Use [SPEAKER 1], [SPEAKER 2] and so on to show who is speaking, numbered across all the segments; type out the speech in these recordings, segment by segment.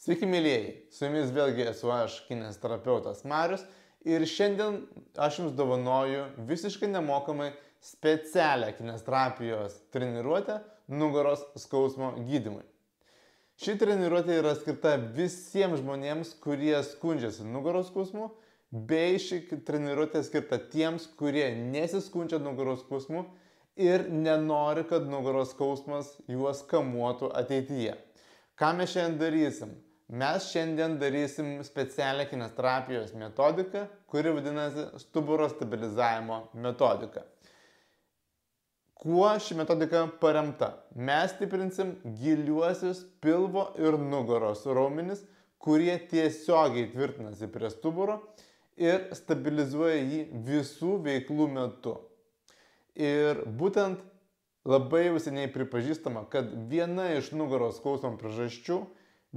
[SPEAKER 1] Sveiki, mėlyjeji, su jumis vėlgi esu aš, kineziterapeutas Marius, ir šiandien aš jums dovanoju visiškai nemokamai specialią kineziterapijos treniruotę nugaros skausmo gydymui. Ši treniruotė yra skirta visiems žmonėms, kurie skundžiasi nugaros skausmu, bei ši treniruotė skirta tiems, kurie nesiskundžia nugaros skausmu ir nenori, kad nugaros skausmas juos kamuotų ateityje. Ką mes šiandien darysim? Mes šiandien darysim specialią kineziterapijos metodiką, kuri vadinasi stuburo stabilizavimo metodika. Kuo ši metodika paremta? Mes stiprinsim giliuosius pilvo ir nugaros raumenis, kurie tiesiogiai tvirtinasi prie stuburo ir stabilizuoja jį visų veiklų metu. Ir būtent labai jau seniai pripažįstama, kad viena iš nugaros skausmo priežasčių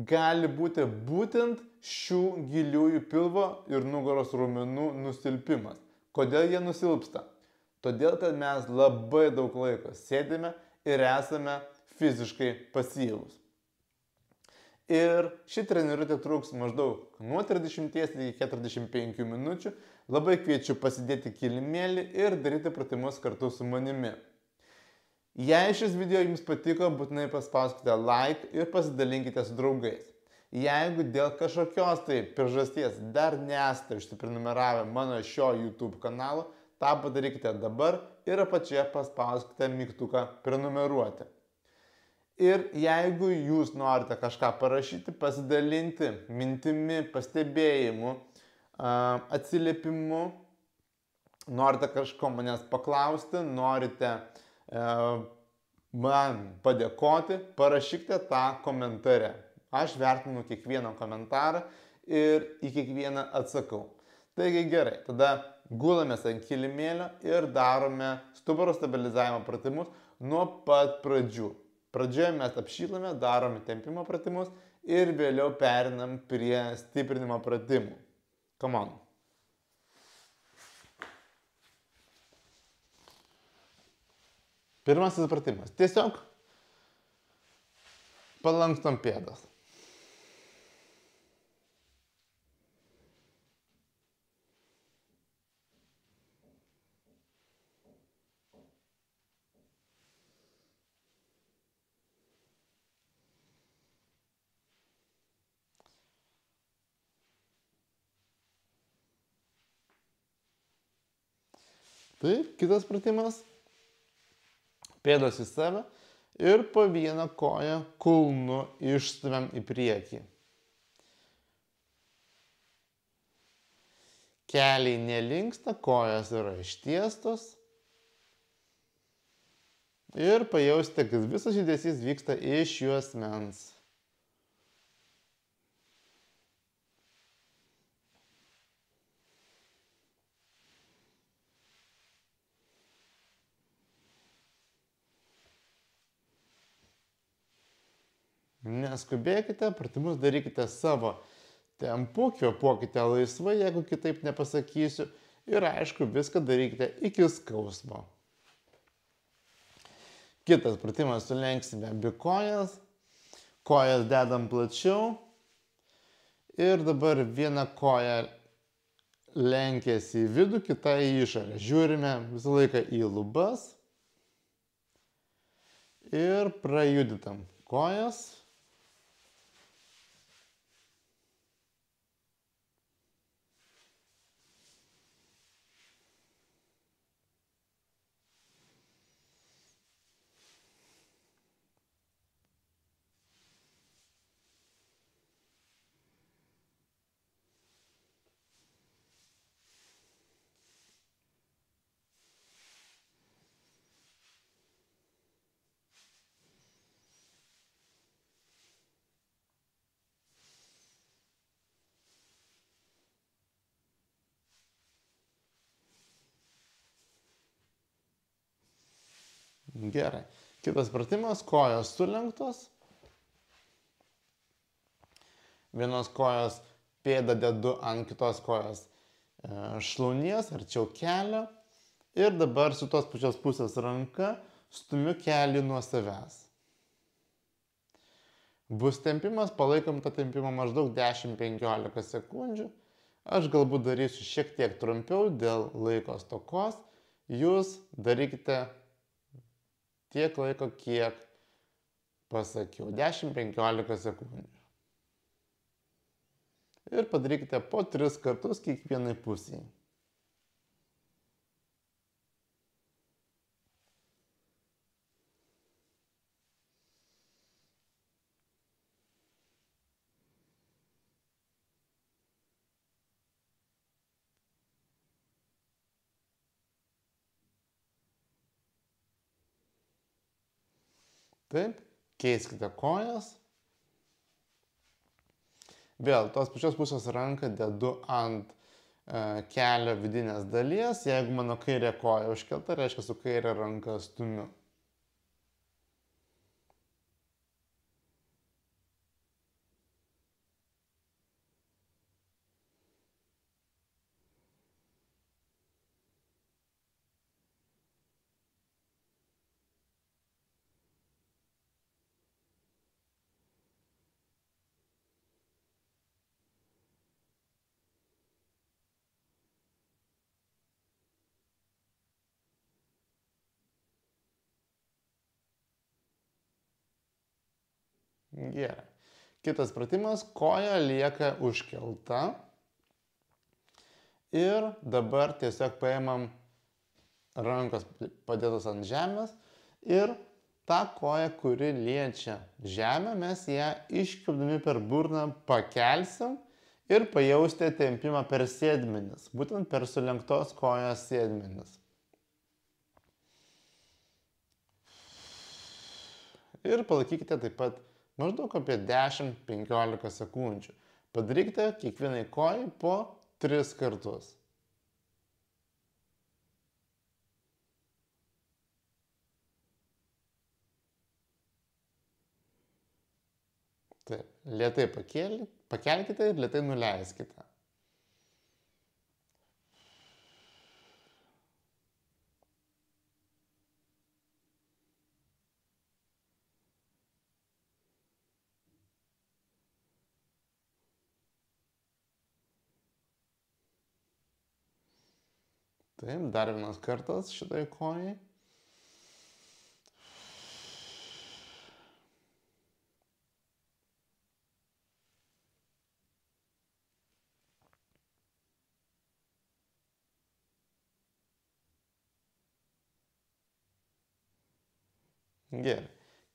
[SPEAKER 1] gali būti būtent šių giliųjų pilvo ir nugaros raumenų nusilpimas. Kodėl jie nusilpsta? Todėl, kad mes labai daug laiko sėdime ir esame fiziškai pasyvūs. Ir ši treniruotė truks maždaug nuo 30 iki 45 minučių. Labai kviečiu pasidėti kilimėlį ir daryti pratimus kartu su manimi. Jei šis video jums patiko, būtinai paspauskite like ir pasidalinkite su draugais. Jeigu dėl kažkokios tai priežasties dar nesate užsiprenumeravę mano šio YouTube kanalo, tą padarykite dabar ir apačioje paspauskite mygtuką prenumeruoti. Ir jeigu jūs norite kažką parašyti, pasidalinti mintimi, pastebėjimu, atsiliepimu, norite kažko manęs paklausti, norite man padėkoti, parašykite tą komentare. Aš vertinu kiekvieną komentarą ir į kiekvieną atsakau. Taigi gerai, tada gulamės ant kilimėlio ir darome stuburo stabilizavimo pratimus nuo pat pradžių. Pradžioje mes apšylame, darome tempimo pratimus ir vėliau perinam prie stiprinimo pratimų. Come on. Pirmasis pratimas. Tiesiog palankstom pėdas. Taip, kitas pratimas. Pėdos į save ir po vieną koją kulnu išstumiam į priekį. Keliai nelinksta, kojos yra ištiestos. Ir pajausite, kad visas judesys vyksta iš juosmens. Neskubėkite, pratimus darykite savo tempu, kvėpuokite laisvai, jeigu kitaip nepasakysiu. Ir aišku, viską darykite iki skausmo. Kitas pratimas, sulenksime abi kojas. Kojas dedam plačiau. Ir dabar viena koja lenkiasi į vidų, kita į išorę. Žiūrime visą laiką į lubas. Ir prajuditam kojas. Gerai. Kitas pratimas, kojos sulenktos. Vienos kojos pėdą dedu ant kitos kojos šlaunies, arčiau kelio. Ir dabar su tos pačios pusės ranka stumiu kelį nuo savęs. Bus tempimas, palaikom tą tempimą maždaug 10-15 sekundžių. Aš galbūt darysiu šiek tiek trumpiau dėl laiko stokos. Jūs darykite tiek laiko, kiek pasakiau, 10-15 sekundžių. Ir padarykite po 3 kartus kiekvienai pusėje. Taip, keiskite kojas. Vėl tos pačios pusės ranką dedu ant kelio vidinės dalies. Jeigu mano kairė koja užkelta, reiškia su kairė ranka stumiu. Gerai. Kitas pratimas, koja lieka užkelta. Ir dabar tiesiog paimam rankos padėtos ant žemės ir tą koją, kuri liečia žemę, mes ją iškvėpdami per burną pakelsim ir pajausite tempimą per sėdmenis, būtent per sulenktos kojos sėdmenis. Ir palaikykite taip pat maždaug apie 10-15 sekundžių. Padarykite kiekvienai kojai po 3 kartus. Taip, lėtai pakelkite ir lėtai nuleiskite. Taip, dar vienas kartas šitai kojai. Gerai,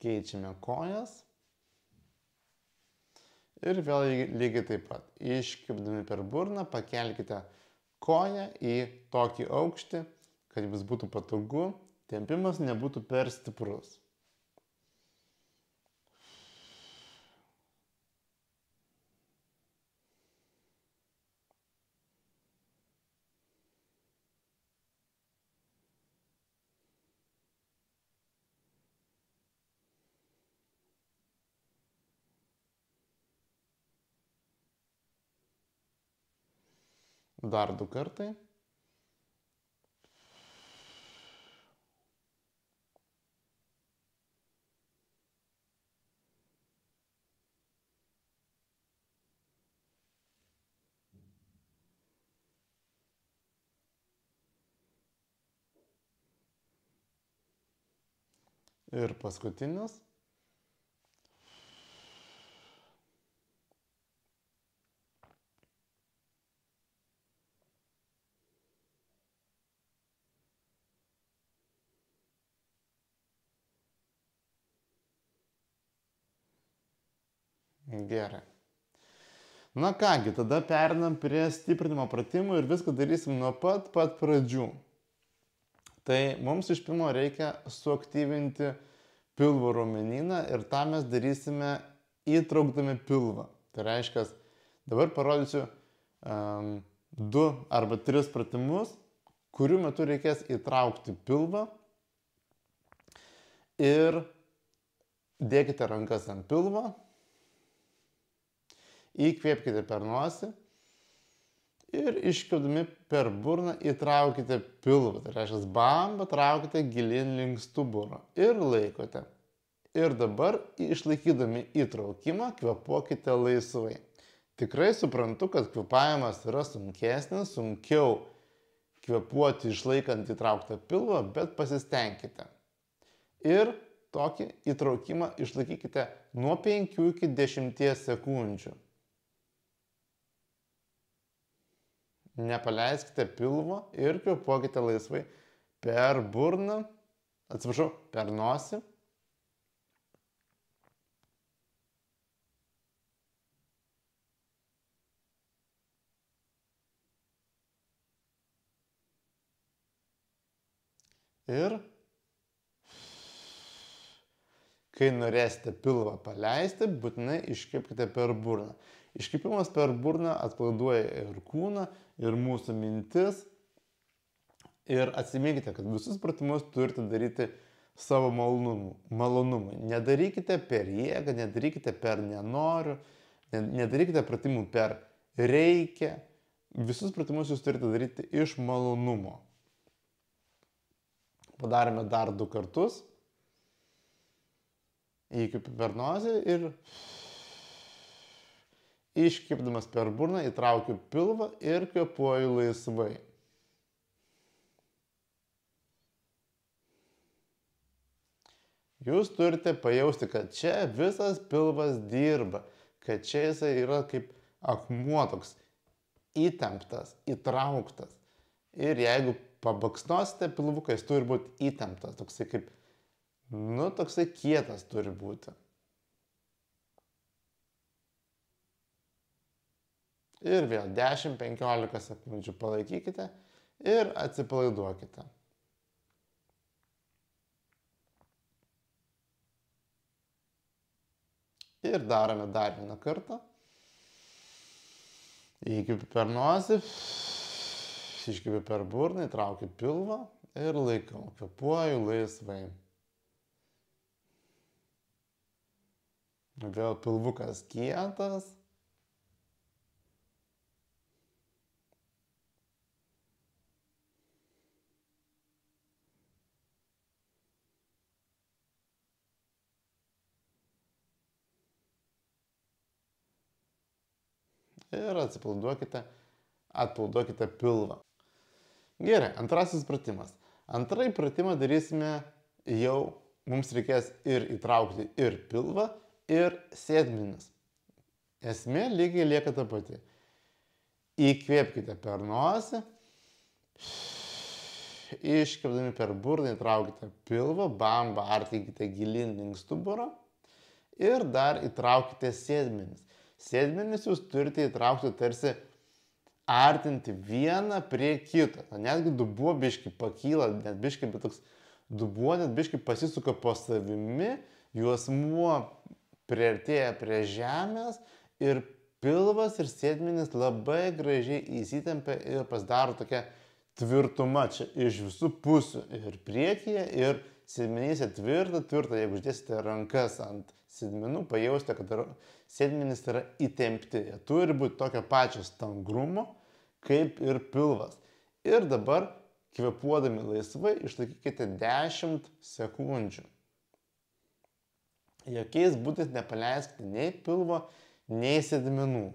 [SPEAKER 1] keičiame kojas. Ir vėl lygiai taip pat. Iškvėpdami per burną pakelkite koją į tokį aukštį, kad jums būtų patogu, tempimas nebūtų per stiprus. Dar 2 kartai. Ir paskutinis. Gerai. Na kągi, tada perinam prie stiprinimo pratimų ir viską darysim nuo pat pradžių. Tai mums iš pirmo reikia suaktyvinti pilvo raumenyną ir tą mes darysime įtraukdami pilvą. Tai reiškia, dabar parodysiu 2 arba 3 pratimus, kurių metu reikės įtraukti pilvą ir dėkite rankas ant pilvo. Įkvėpkite per nosį ir iškvėpdami per burną įtraukite pilvą. Tai reiškia, bambą traukite gilin link stuburo ir laikote. Ir dabar, išlaikydami įtraukimą, kvėpuokite laisvai. Tikrai suprantu, kad kvėpavimas yra sunkesnis, sunkiau kvėpuoti išlaikant įtrauktą pilvą, bet pasistengkite. Ir tokį įtraukimą išlaikykite nuo 5 iki 10 sekundžių. Nepaleiskite pilvo ir kvėpuokite laisvai per burną, per nosį. Ir kai norėsite pilvą paleisti, būtinai iškvėpkite per burną. Iškvėpimas per burną atpalaiduoja ir kūną, ir mūsų mintis. Ir atsiminkite, kad visus pratimus turite daryti savo malonumui. Nedarykite per jėgą, nedarykite per nenoriu, nedarykite pratimų per reikia. Visus pratimus jūs turite daryti iš malonumo. Padarėme dar 2 kartus. Įkvėpiu per nosį ir iškvėpdamas per burną įtraukiu pilvą ir kvėpuoju laisvai. Jūs turite pajausti, kad čia visas pilvas dirba, kad čia jisai yra kaip akmuo toks įtemptas, įtrauktas. Ir jeigu pabaksnosite pilvuką, jis turi būti įtemptas, toksai kaip, toksai kietas turi būti. Ir vėl 10-15 sekundžių palaikykite ir atsipalaiduokite. Ir darome dar vieną kartą. Įkvėpiu per nosį, iškvėpiu per burną, įtraukiu pilvą ir laikau, kvėpuoju laisvai. Vėl pilvukas kietas. Ir atpalaiduokite pilvą. Gerai, antrasis pratimas. Antrąjį pratimą darysime jau, mums reikės ir įtraukti ir pilvą, ir sėdmenis. Esmė lygiai lieka ta pati. Įkvėpkite per nosį, iškvėpdami per burną įtraukite pilvą, bambą artinkite gilin link stuburo ir dar įtraukite sėdmenis. Sėdmenis jūs turite įtraukti tarsi artinti vieną prie kito. Netgi dubuo biški pakyla, net biški, bet toks dubuo net biški pasisuka po savimi, juosmuo priartėja prie žemės ir pilvas ir sėdmenis labai gražiai įsitempia ir pasidaro tokia tvirtuma čia iš visų pusių. Ir priekyje, ir sėdmenyse tvirta. Jeigu uždėsite rankas ant sėdmenų, pajausite, kad sėdmenys yra įtempti. Jie turi būti tokio pačio stangrumo, kaip ir pilvas. Ir dabar, kvėpuodami laisvai, išlaikykite 10 sekundžių. Jokiais būdais nepaleiskite nei pilvo, nei sėdmenų.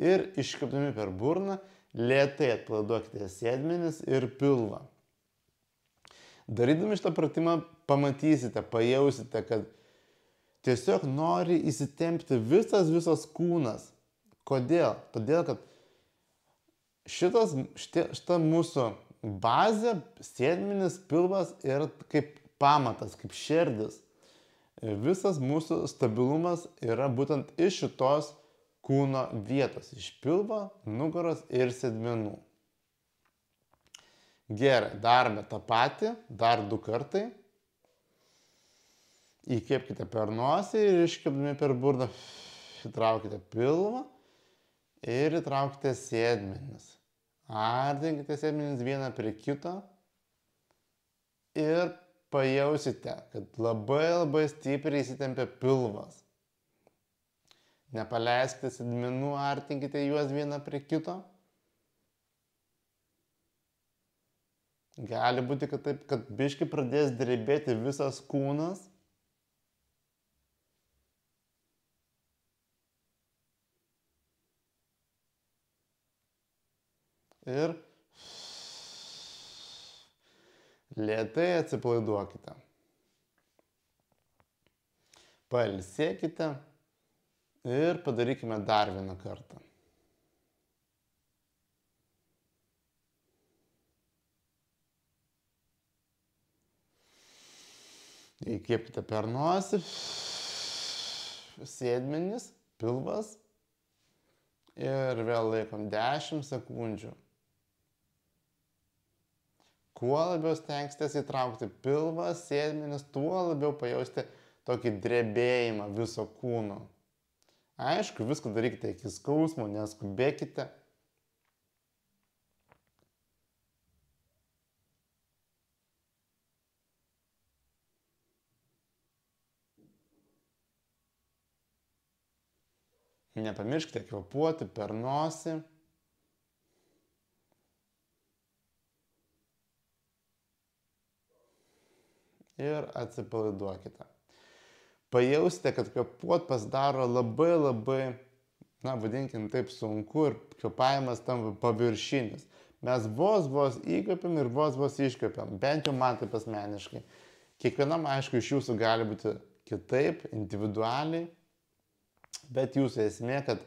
[SPEAKER 1] Ir iškvėpdami per burną, lėtai atpalaiduokite sėdmenis ir pilvą. Darydami šitą pratimą pamatysite, pajausite, kad tiesiog nori įsitempti visas kūnas. Kodėl? Todėl, kad šita mūsų bazė, sėdmenis, pilvas yra kaip pamatas, kaip šerdis. Visas mūsų stabilumas yra būtent iš šitos kūno vietos, iš pilvo, nugaros ir sėdmenų. Gerai, darome tą patį, dar 2 kartai. Įkvėpkite per nosį ir iškvėpdami per burną įtraukite pilvą ir įtraukite sėdmenis. Artinkite sėdmenis vieną prie kito ir pajausite, kad labai stipriai įsitempia pilvas. Nepaleiskite sėdmenų, artinkite juos vieną prie kito. Gali būti, kad taip, kad biški pradės drebėti visas kūnas. Ir lėtai atsipalaiduokite. Pailsėkite ir padarykime dar vieną kartą. Įkvėpkite per nosį, sėdmenys, pilvas ir vėl laikom 10 sekundžių. Kuo labiau stengsitės įtraukti pilvą, sėdmenis, tuo labiau pajausite tokį drebėjimą viso kūno. Aišku, viską darykite iki skausmo, neskubėkite. Nepamirškite kvėpuoti per nosį. Ir atsipalaiduokite. Pajausite, kad kvėpuot pasidaro labai, vadinkim taip, sunku ir kvėpavimas tampa paviršinis. Mes vos įkvėpiam ir vos iškvėpiam, bent jau man taip asmeniškai. Kiekvienam, aišku, iš jūsų gali būti kitaip, individualiai, bet jūsų esmė, kad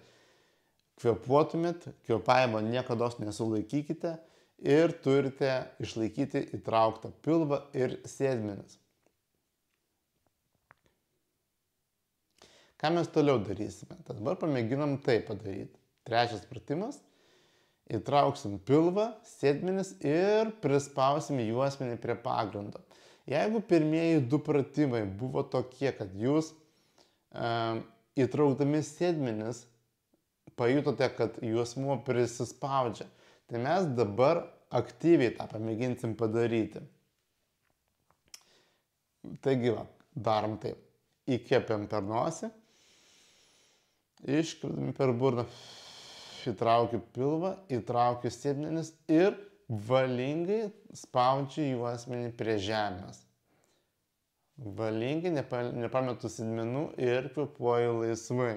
[SPEAKER 1] kvėpuotumėt, kvėpavimo niekada nesulaikykite ir turite išlaikyti įtrauktą pilvą ir sėdmenis. Ką mes toliau darysime? Dabar pamėginam tai padaryti. Trečias pratimas. Įtrauksim pilvą, sėdmenis ir prispausim juosmenį prie pagrindo. Jeigu pirmieji 2 pratimai buvo tokie, kad jūs įtraukdami sėdmenis pajutote, kad juosmuo prisispaudžia, tai mes dabar aktyviai tą pamėginsim padaryti. Taigi, darom taip. Įkvėpiam per nosį, iškvėpdami per burną, įtraukiu pilvą, įtraukiu sėdmenis ir valingai spaudžiu juosmenį prie žemės. Valingai nepametu sėdmenų ir kvėpuoju laisvai.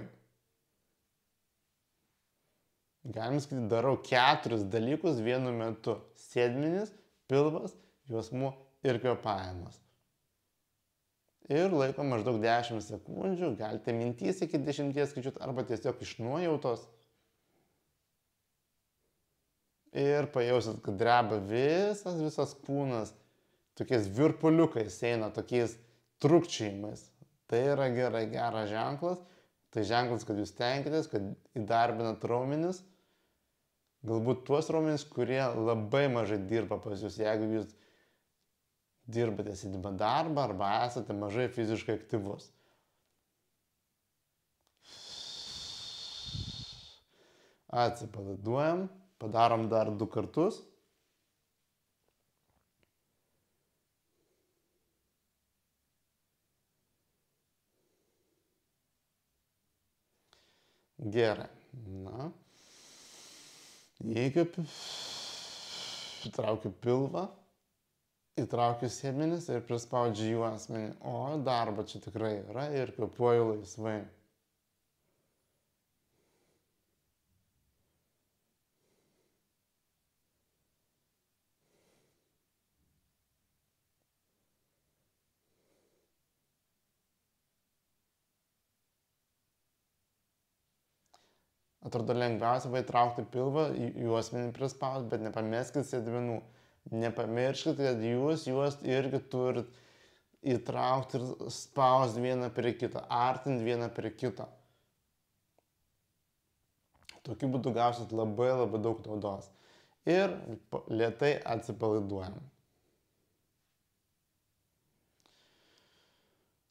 [SPEAKER 1] Galim sakyti, darau 4 dalykus vienu metu. Sėdmenis, pilvas, juosmuo ir kvėpavimas. Ir laikom maždaug 10 sekundžių, galite mintys iki 10 skaičiuoti arba tiesiog iš nuojautos. Ir pajausit, kad dreba visas kūnas, tokiais virpuliukais eina, tokiais trukčiojimais. Tai yra geras ženklas. Tai ženklas, kad jūs tenkitės, kad įdarbinat raumenis. Galbūt tuos raumenis, kurie labai mažai dirba pas jūs, jeigu jūs dirbate sėdimą darbą arba esate mažai fiziškai aktyvus. Atsipalaiduojam, padarom dar 2 kartus. Gerai. Įkvėpiu, įtraukiu pilvą, įtraukiu sėdmenis ir prispaudžiu juosmenį. O darbo čia tikrai yra ir kvėpuoju laisvai. Atrodo lengviausia įtraukti pilvą, juosmenį prispausti, bet nepameskite sėdmenų. Nepamirškite, kad jūs juos irgi turit įtraukti ir spausti vieną prie kito, artinti vieną prie kito. Tokiu būdu gausit labai daug naudos. Ir lėtai atsipalaiduojam.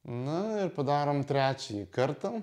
[SPEAKER 1] Na ir padarom 3 kartą.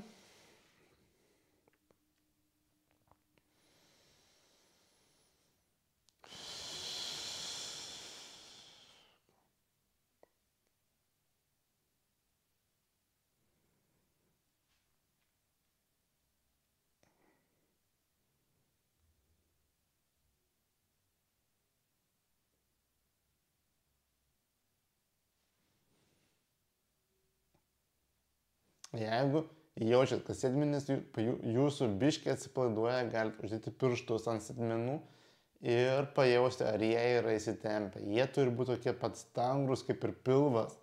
[SPEAKER 1] Jeigu jaučiat, kad sėdmenys jūsų biškiai atsipalaiduoja, galite uždėti pirštus ant sėdmenų ir pajausti, ar jie yra įsitempę. Jie turi būti tokie pat stangrūs kaip ir pilvas.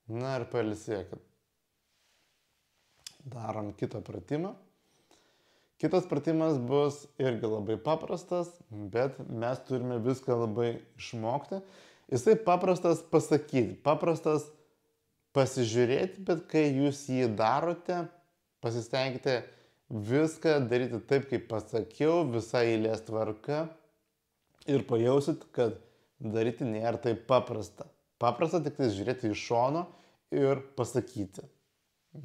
[SPEAKER 1] Na ir pailsėkit. Darom kitą pratimą. Kitas pratimas bus irgi labai paprastas, bet mes turime viską labai išmokti. Jisai paprastas pasakyti, paprastas pasižiūrėti, bet kai jūs jį darote, pasistengite viską daryti taip, kaip pasakiau, visa eilės tvarka ir pajausit, kad daryti nėra taip paprasta. Paprasta tik tai žiūrėti iš šono ir pasakyti.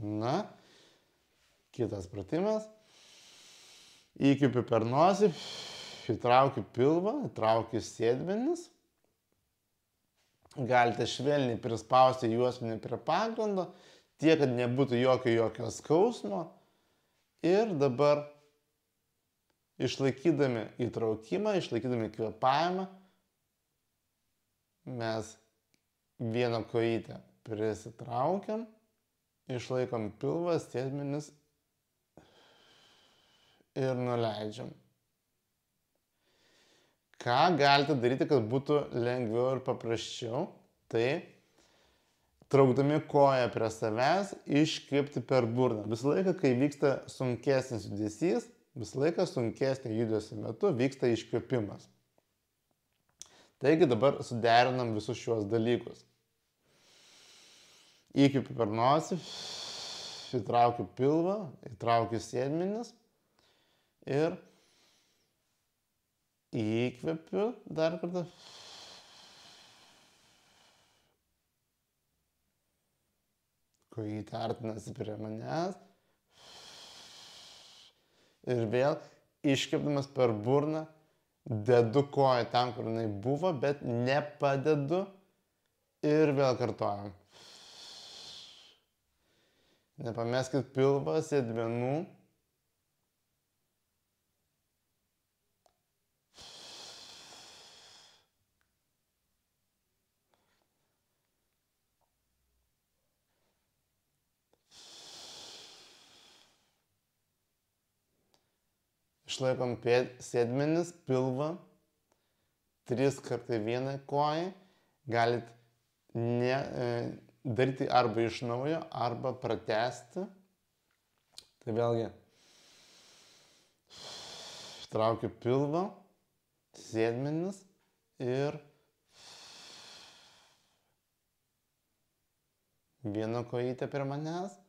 [SPEAKER 1] Na, kitas pratimas. Įkvėpiu per nosį, įtraukiu pilvą, įtraukiu sėdmenis. Galite švelniai prispausti juosmenį prie pagrindo, tiek, kad nebūtų jokio skausmo. Ir dabar išlaikydami įtraukimą, išlaikydami kvėpavimą, mes vieną kojytę prisitraukiam, išlaikom pilvą, sėdmenis ir nuleidžiam. Ką galite daryti, kad būtų lengviau ir paprasčiau? Tai traukdami koją prie savęs, iškvėpti per burną. Visą laiką, kai vyksta sunkesnis judesys, visą laiką sunkesnio judesio metu vyksta iškvėpimas. Taigi dabar suderinam visus šiuos dalykus. Įkvėpiu per nosį, įtraukiu pilvą, įtraukiu sėdmenis. Ir įkvepiu dar kartą. Kojytė artinasi prie manęs. Ir vėl iškvėpdamas per burną dedu koją ten, kur jinai buvo, bet nepadedu. Ir vėl kartuojam. Nepameskit pilvą, sėdmenų. Išlaikom sėdmenis, pilvą, 3 kartai vienai kojai. Galit daryti arba iš naujo, arba pratęsti. Tai vėlgi, traukiu pilvą, sėdmenis ir vieną kojytę prie manęs.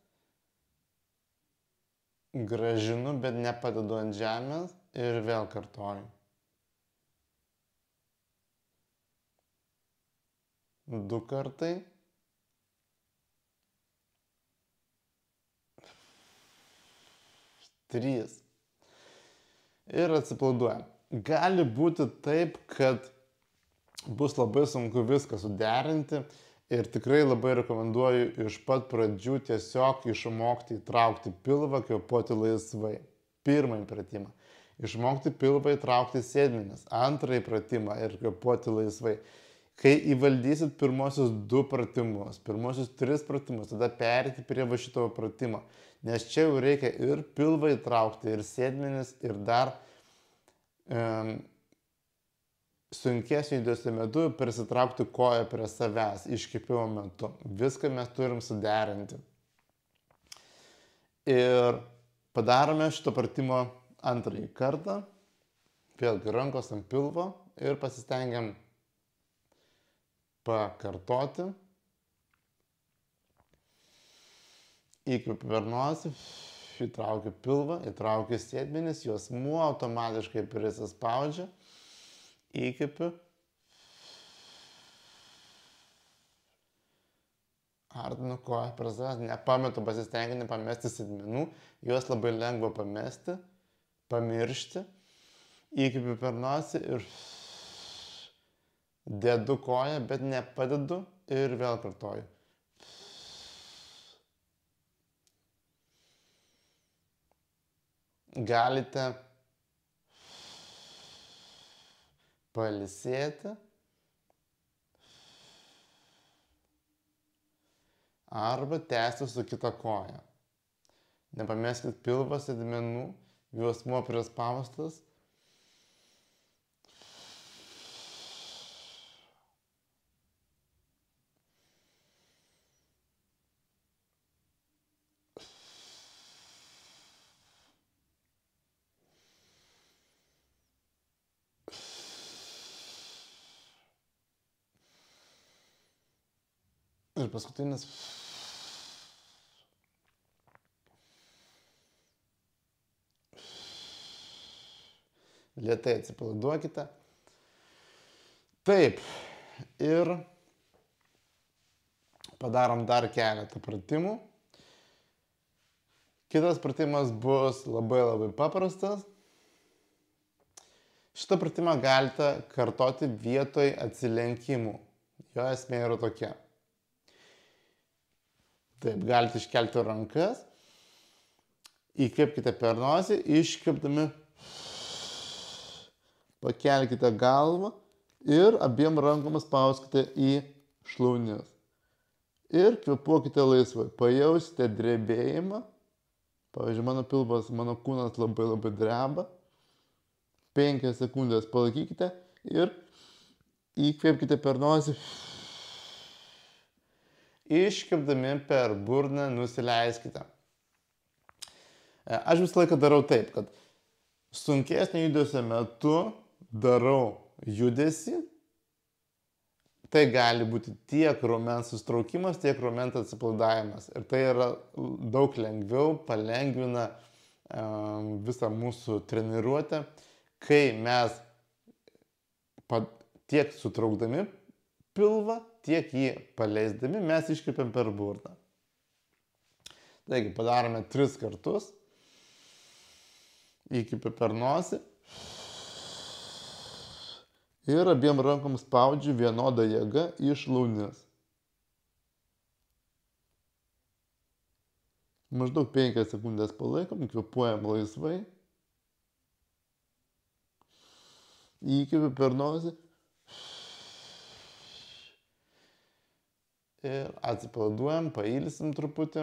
[SPEAKER 1] Grąžinu, bet nepadedu ant žemės ir vėl kartoju. 2 kartai. Trys. Ir atsipalaiduojam. Gali būti taip, kad bus labai sunku viską suderinti. Ir tikrai labai rekomenduoju iš pat pradžių tiesiog išmokti įtraukti pilvą, kvėpuoti laisvai. Pirmąjį pratimą. Išmokti pilvą įtraukti sėdmenis. Antrąjį pratimą ir kvėpuoti laisvai. Kai įvaldysit pirmosius 2 pratimus, pirmosius 3 pratimus, tada perėti prie va šito pratimo. Nes čia jau reikia ir pilvą įtraukti, ir sėdmenis, ir dar sunkesnio judesio metu prisitraukti koją prie savęs iškvėpimo metu. Viską mes turim suderinti. Ir padarome šito pratimo antrąjį kartą. Vėlgi rankos ant pilvo ir pasistengiam pakartoti. Įkvėpiu per nosį, įtraukiu pilvą, įtraukiu sėdmenis, juosmuo automatiškai prisispaudžia. Įkvėpiu. Artinu koją prie savęs, nepametu, pasistengiu nepamesti sėdmenų, juos labai lengva pamesti, pamiršti. Įkvėpiu per nosį ir dedu koją, bet nepadedu ir vėl kartoju. Galite pailsėti. Arba tęsti su kita koja. Nepameskit pilvo sėdmenų, juosmuo prispaustas. Ir paskutinis. Lėtai atsipalaiduokite. Taip. Ir padarom dar keletą pratimų. Kitas pratimas bus labai paprastas. Šitą pratimą galite kartoti vietoj atsilenkimų. Jo esmė yra tokia. Taip, galite iškelti rankas, įkvėpkite per nosį, iškvėpdami pakelkite galvą ir abiem rankomis spauskite į šlaunis. Ir kvėpuokite laisvai, pajausite drebėjimą, pavyzdžiui, mano pilvas, mano kūnas labai dreba, 5 sekundės palaikykite ir įkvėpkite per nosį. Iškvėpdami per burną nusileiskite. Aš visą laiką darau taip, kad sunkesnio judesio metu darau judesį. Tai gali būti tiek raumens sustraukimas, tiek raumens atsipalaidavimas. Ir tai yra daug lengviau, palengvina visą mūsų treniruotę, kai mes tiek sutraukdami pilvą, tiek jį paleisdami mes iškvėpiam per burną. Taigi padarome 3 kartus. Įkvėpiu per nosį. Ir abiem rankom spaudžiu vienodą jėgą į šlaunis. Maždaug 5 sekundės palaikom, kvėpuojam laisvai. Įkvėpiu per nosį. Ir atsipalaiduojam, pailsim truputį.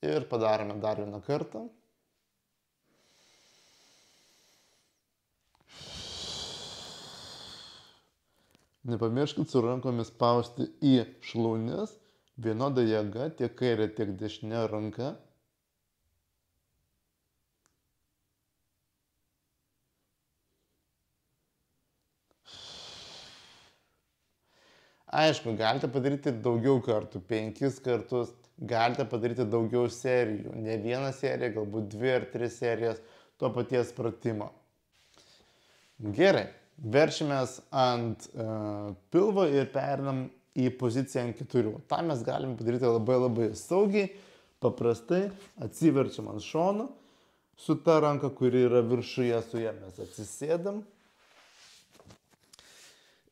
[SPEAKER 1] Ir padarome dar vieną kartą. Nepamirškit su rankomis spausti į šlaunis, vienoda jėga, tiek kairė, tiek dešinė ranka. Aišku, galite padaryti daugiau kartų, 5 kartus, galite padaryti daugiau serijų, ne vieną seriją, galbūt 2 ar 3 serijas to paties pratimo. Gerai, veršimės ant pilvo ir perinam į poziciją ant 4. Ta mes galime padaryti labai saugiai, paprastai, atsiverčiam ant šono, su ta ranka, kuri yra viršuje, su ja mes atsisėdam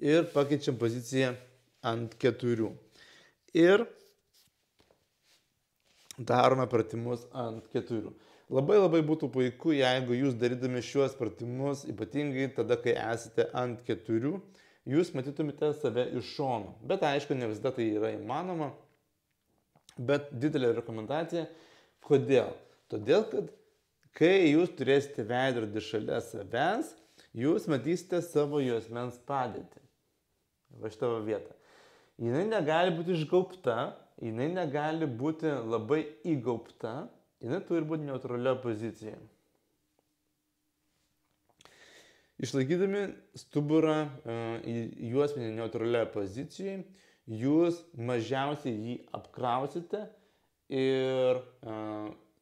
[SPEAKER 1] ir pakeičiam poziciją ant 4. Ir darome pratimus ant 4. Labai būtų puiku, jeigu jūs darydami šiuos pratimus, ypatingai tada, kai esate ant 4, jūs matytumėte save iš šono. Bet aišku, ne visada tai yra įmanoma. Bet didelė rekomendacija. Kodėl? Todėl, kad kai jūs turėsite veidrodį šalia savęs, jūs matysite savo juosmens padėtį. Va šitą vietą. Jinai negali būti išgaubta, jinai negali būti labai įgaubta, jinai turi būti neutralioje pozicijoje. Išlaikydami stuburą juosmenį neutralioje pozicijoje, jūs mažiausiai jį apkrausite ir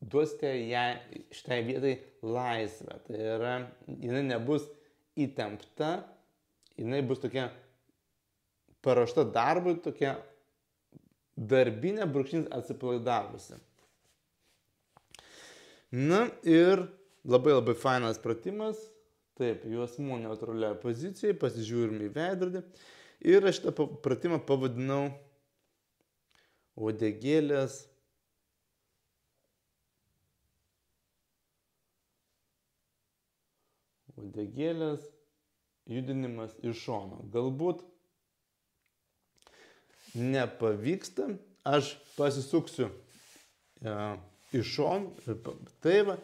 [SPEAKER 1] duosite šitai vietai laisvę. Tai yra, jinai nebus įtempta, jinai bus tokia paruošta darbui, tokia darbinė brūkšnys atsipalaidavusi. Na ir labai fainas pratimas. Taip, juosmuo neutralioje pozicijoje, pasižiūrim į veidrodį. Ir aš šitą pratimą pavadinau uodegėlės uodegėlės judinimas iš šono. Galbūt nepavyksta, aš pasisuksiu iš šonų, tai va,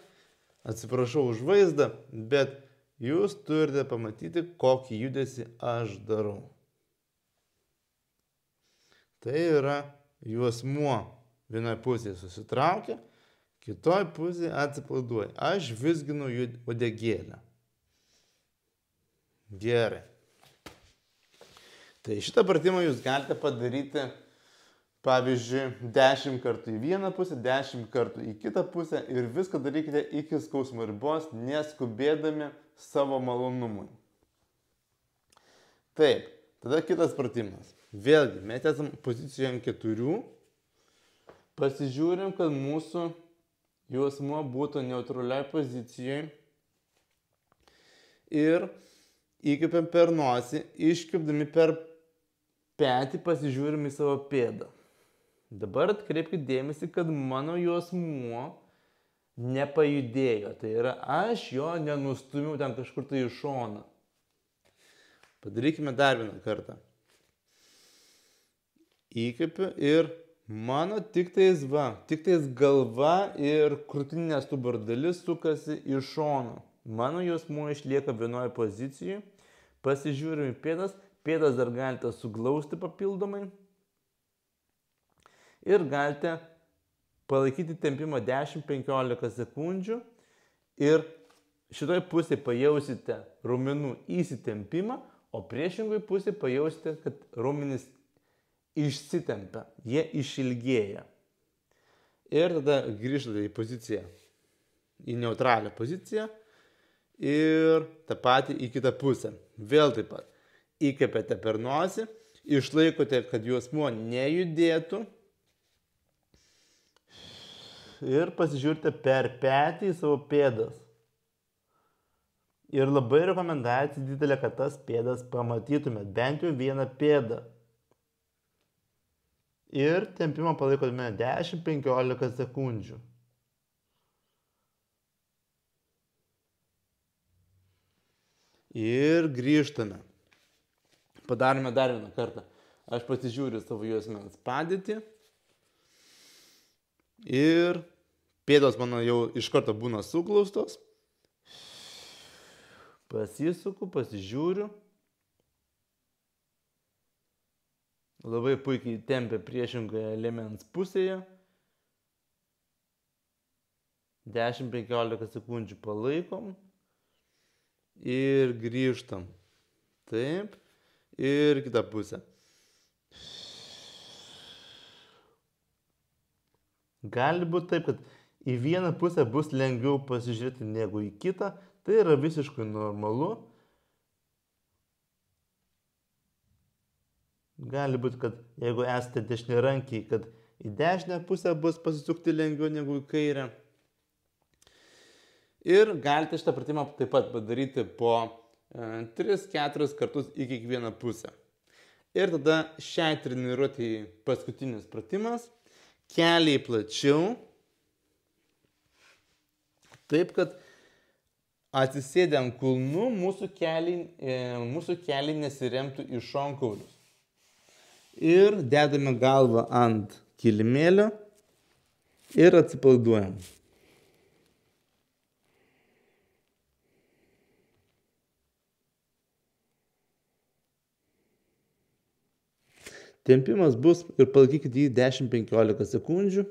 [SPEAKER 1] atsiprašau už vaizdą, bet jūs turite pamatyti, kokį judesį aš darau. Tai yra juosmuo vienoje pusėje susitraukia, kitoje pusėje atsipalaiduoja. Aš vizginu uodegėlę. Gerai. Tai šitą pratimą jūs galite padaryti, pavyzdžiui, 10 kartų į vieną pusę, 10 kartų į kitą pusę ir viską darykite iki skausmo ribos, neskubėdami savo malonumui. Taip, tada kitas pratimas. Vėlgi, mes esam pozicijoje ant 4. Pasižiūrim, kad mūsų juosmuo būtų neutraliai pozicijoje. Ir įkvėpiam per nosį, iškvėpdami per petį pasižiūrim į savo pėdą. Dabar atkreipkite dėmesį, kad mano juosmuo nepajudėjo. Tai yra, aš jo nenustumiau ten kažkur tai į šoną. Padarykime dar vieną kartą. Įkvėpiu ir mano tik tais galva ir krūtinės stuburo dalis sukasi į šoną. Mano juosmuo išlieka vienoje pozicijoje. Pasižiūrim į pėdas. Pėdas dar galite suglausti papildomai. Ir galite palaikyti tempimą 10-15 sekundžių. Ir šitoje pusėje pajausite raumenų įsitempimą, o priešingoje pusėje pajausite, kad raumenys išsitempia, jie išilgėja. Ir tada grįžtate į poziciją, į neutralią poziciją ir tą patį į kitą pusę. Vėl taip pat. Įkvepiate per nosį, išlaikote, kad juosmuo nejudėtų ir pasižiūrite per petį į savo pėdas. Ir labai rekomendacija didelė, kad tas pėdas pamatytumėt, bent jau vieną pėdą. Ir tempimą palaikome 10-15 sekundžių. Ir grįžtame. Padarome dar vieną kartą. Aš pasižiūriu savo juosmens padėtį. Ir pėdos mano jau iš karto būna suglaustos. Pasisuku, pasižiūriu. Labai puikiai tempia priešingoje liemens pusėje. 10-15 sekundžių palaikom. Ir grįžtam. Taip. Ir kitą pusę. Gali būti taip, kad į vieną pusę bus lengviau pasižiūrėti negu į kitą. Tai yra visiškai normalu. Gali būti, kad jeigu esate dešiniarankiai, kad į dešinę pusę bus pasisukti lengviau negu į kairę. Ir galite šitą pratimą taip pat padaryti po 3-4 kartus į kiekvieną pusę. Ir tada šiai treniruotėjai paskutinis pratimas. Keliai plačiau. Taip, kad atsisėdę ant kulnų mūsų keliai nesiremtų į šonkaulius. Ir dedame galvą ant kilimėlio ir atsipalaiduojam. Tempimas bus ir palaikykite jį 10-15 sekundžių.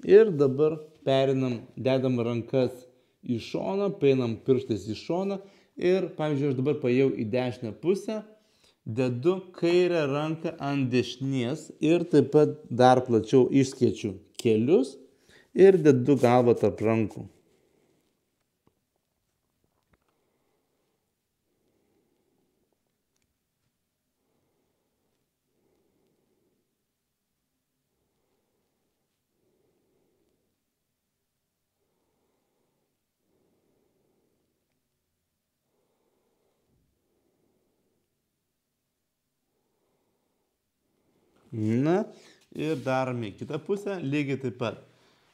[SPEAKER 1] Ir dabar perinam, dedam rankas į šoną, paeinam pirštais į šoną ir, pavyzdžiui, aš dabar paėjau į dešinę pusę, dedu kairę ranką ant dešinės ir taip pat dar plačiau išskėčiu kelius ir dedu galvą tarp rankų. Na, ir darome į kitą pusę, lygiai taip pat.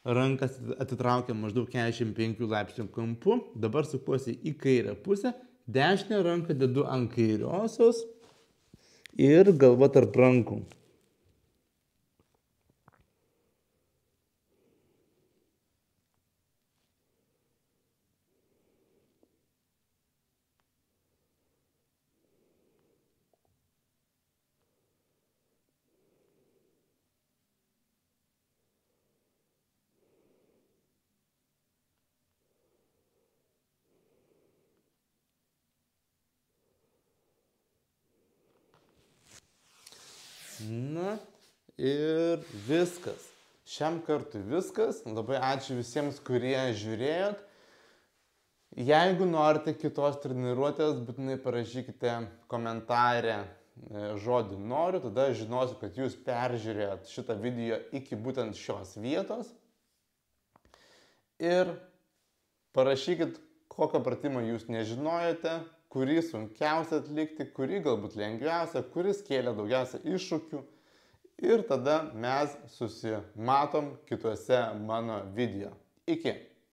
[SPEAKER 1] Rankas atitraukia maždaug 45 laipsnių kampu, dabar sukuosi į kairę pusę, dešinę ranką dedu ant kairiosios ir galva tarp rankų. Na ir viskas. Šiam kartui viskas. Labai ačiū visiems, kurie žiūrėjot. Jeigu norite kitos treniruotės, būtinai parašykite komentarę žodį noriu, tada žinosiu, kad jūs peržiūrėjot šitą video iki būtent šios vietos. Ir parašykit, kokio pratimo jūs nežinojote, kurį sunkiausia atlikti, kurį galbūt lengviausia, kuris kėlė daugiausia iššūkių. Ir tada mes susimatom kituose mano video. Iki.